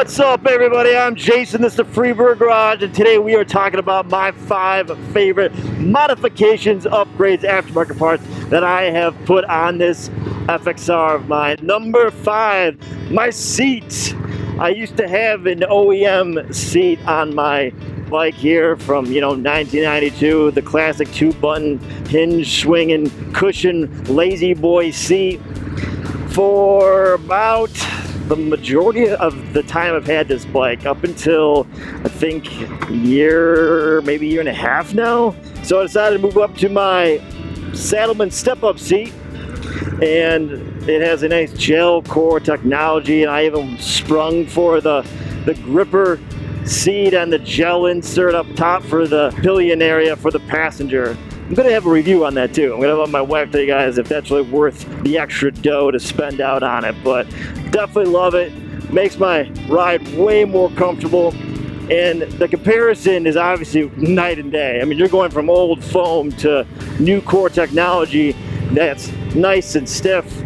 What's up, everybody? I'm Jason, this is the Freebird Garage, and today we are talking about my 5 favorite modifications, upgrades, aftermarket parts that I have put on this FXR of mine. Number 5, my seats. I used to have an OEM seat on my bike here from 1992, the classic 2-button hinge swinging cushion lazy boy seat. For about the majority of the time I've had this bike, up until I think maybe a year and a half now. So I decided to move up to my Saddleman step-up seat, and it has a nice gel core technology, and I even sprung for the gripper seat and the gel insert up top for the pillion area for the passenger. I'm going to have a review on that too. I'm going to let my wife tell you guys if that's really worth the extra dough to spend out on it. But definitely love it. Makes my ride way more comfortable. And the comparison is obviously night and day. I mean, you're going from old foam to new core technology that's nice and stiff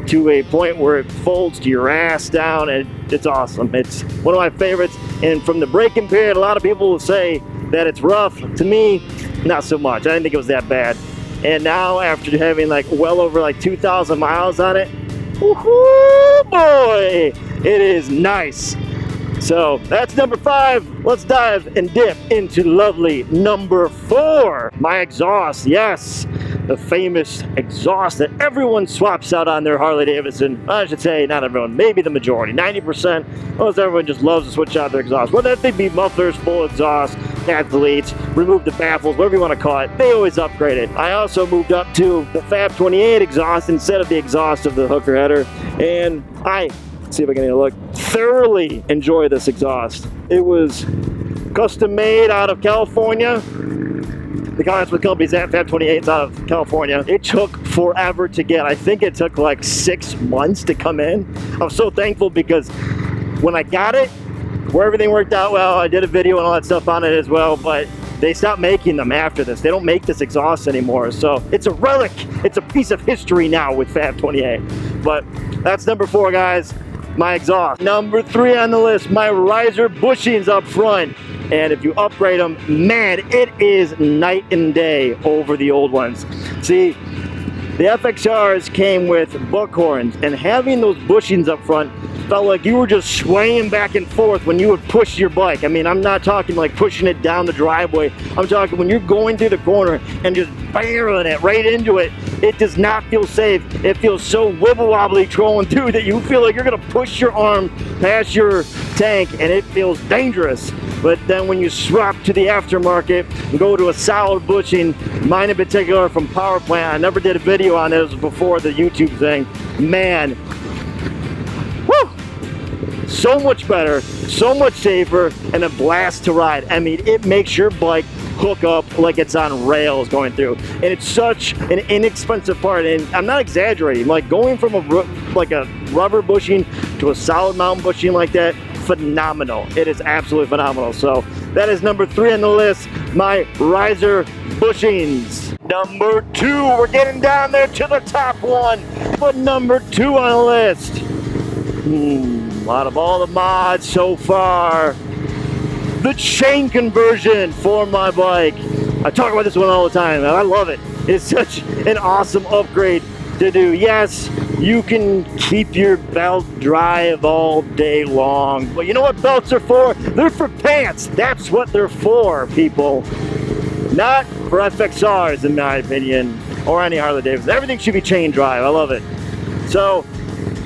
to a point where it folds to your ass down, and it's awesome. It's one of my favorites. And from the braking period, a lot of people will say that it's rough. To me, not so much. I didn't think it was that bad. And now, after having well over 2,000 miles on it, woohoo, boy, it is nice. So that's number 5. Let's dive and dip into lovely number 4. My exhaust, yes, the famous exhaust that everyone swaps out on their Harley Davidson. I should say not everyone, maybe the majority, 90%. Almost everyone just loves to switch out their exhaust. Whether they be mufflers, full exhaust, athletes, remove the baffles, whatever you want to call it, they always upgrade it. I also moved up to the Fab 28 exhaust instead of the exhaust of the hooker header, and see if I can get a look, thoroughly enjoy this exhaust. It was custom made out of California. The company's at Fab 28 out of California. It took forever to get. I think it took 6 months to come in. I'm so thankful because when I got it, where everything worked out well, I did a video and all that stuff on it as well, but they stopped making them after this. They don't make this exhaust anymore, so it's a relic. It's a piece of history now with Fab 28. But that's number 4, guys. My exhaust. Number 3 on the list, my riser bushings up front. And if you upgrade them, man, it is night and day over the old ones. See, the FXRs came with buckhorns, and having those bushings up front felt like you were just swaying back and forth when you would push your bike. I mean, I'm not talking pushing it down the driveway. I'm talking when you're going through the corner and just barreling it right into it. It does not feel safe. It feels so wibble-wobbly trolling through that you feel like you're gonna push your arm past your tank, and it feels dangerous. But then when you swap to the aftermarket and go to a solid bushing, mine in particular from Power Plant, I never did a video on this before the YouTube thing, man, woo! So much better, so much safer, and a blast to ride. I mean, it makes your bike hook up like it's on rails going through, and it's such an inexpensive part. And I'm not exaggerating, going from a rubber bushing to a solid mountain bushing like that, phenomenal. It is absolutely phenomenal. So that is number 3 on the list, my riser bushings. Number 2, we're getting down there to the top one, but number 2 on the list, out of all the mods so far, the chain conversion for my bike. I talk about this one all the time, and I love it. It's such an awesome upgrade to do. Yes, you can keep your belt drive all day long, but you know what belts are for? They're for pants. That's what they're for, people. Not for FXRs, in my opinion, or any Harley Davidson. Everything should be chain drive. I love it. So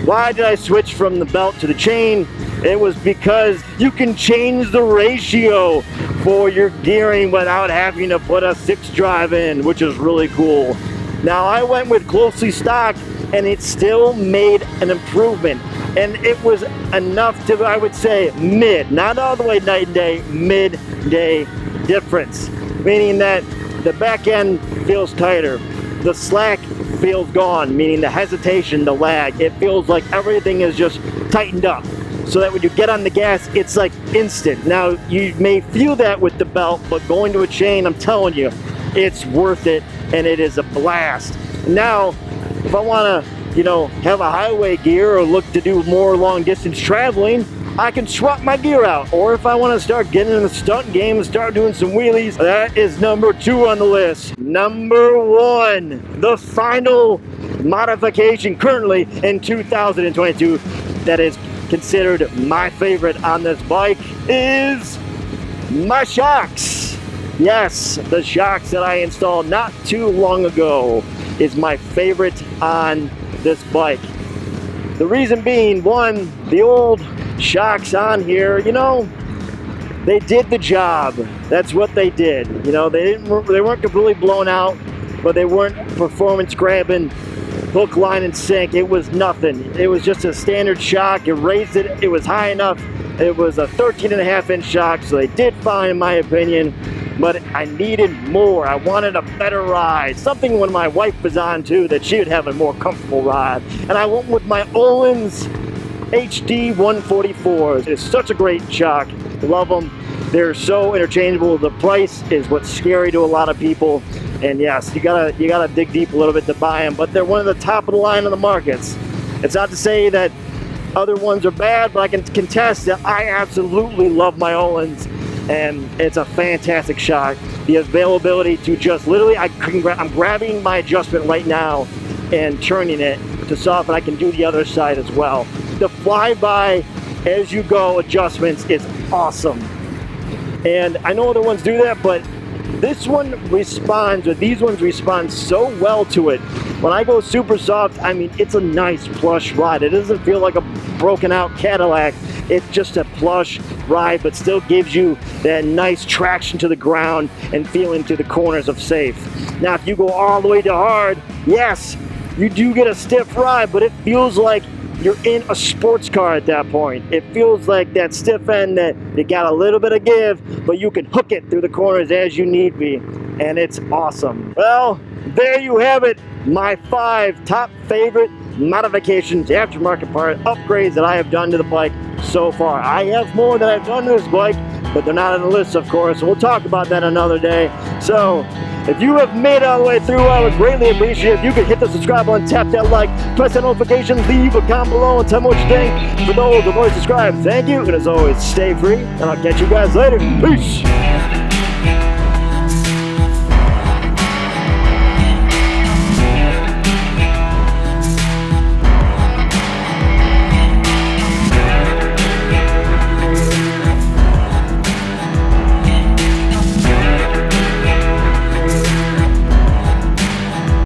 why did I switch from the belt to the chain? It was because you can change the ratio for your gearing without having to put a 6 drive in, which is really cool. Now, I went with closely stock, and it still made an improvement. And it was enough to, I would say, mid, not all the way night and day, mid-day difference. Meaning that the back end feels tighter. The slack feels gone, meaning the hesitation, the lag. It feels like everything is just tightened up, so that when you get on the gas, it's instant. Now, you may feel that with the belt, but going to a chain, I'm telling you, it's worth it, and it is a blast. Now, if I want to, have a highway gear or look to do more long distance traveling, I can swap my gear out, or if I want to start getting in the stunt game and start doing some wheelies, that is number 2 on the list. Number 1, the final modification currently in 2022 that is considered my favorite on this bike is my shocks. Yes, the shocks that I installed not too long ago is my favorite on this bike. The reason being, one, the old shocks on here, you know, they did the job. That's what they did. You know, they weren't completely blown out, but they weren't performance grabbing, hook, line, and sink. It was nothing. It was just a standard shock. You raised it, it was high enough. It was a 13.5-inch shock, so they did fine in my opinion, but I needed more. I wanted a better ride. Something when my wife was on too, that she would have a more comfortable ride. And I went with my Öhlins HD 144s. It's such a great shock. Love them. They're so interchangeable. The price is what's scary to a lot of people. And yes, you gotta dig deep a little bit to buy them, but they're one of the top of the line on the markets. It's not to say that other ones are bad, but I can contest that I absolutely love my Öhlins, and it's a fantastic shock. The availability to just literally, I'm grabbing my adjustment right now and turning it to soften. I can do the other side as well. The flyby as you go adjustments is awesome, and I know other ones do that, but this one responds, or these ones respond so well to it. When I go super soft, I mean, it's a nice plush ride. It doesn't feel like a broken out Cadillac. It's just a plush ride, but still gives you that nice traction to the ground and feeling to the corners of safe. Now, if you go all the way to hard, yes, you do get a stiff ride, but it feels like you're in a sports car at that point. It feels like that stiff end that you got a little bit of give, but you can hook it through the corners as you need be, and it's awesome. Well, there you have it, my 5 top favorite modifications, aftermarket part upgrades that I have done to the bike so far. I have more that I've done to this bike, but they're not on the list, of course, so we'll talk about that another day. So if you have made it all the way through, I would greatly appreciate it if you could hit the subscribe button, tap that like, press that notification, leave a comment below and tell me what you think. For those who have already subscribed, thank you, and as always, stay free, and I'll catch you guys later. Peace!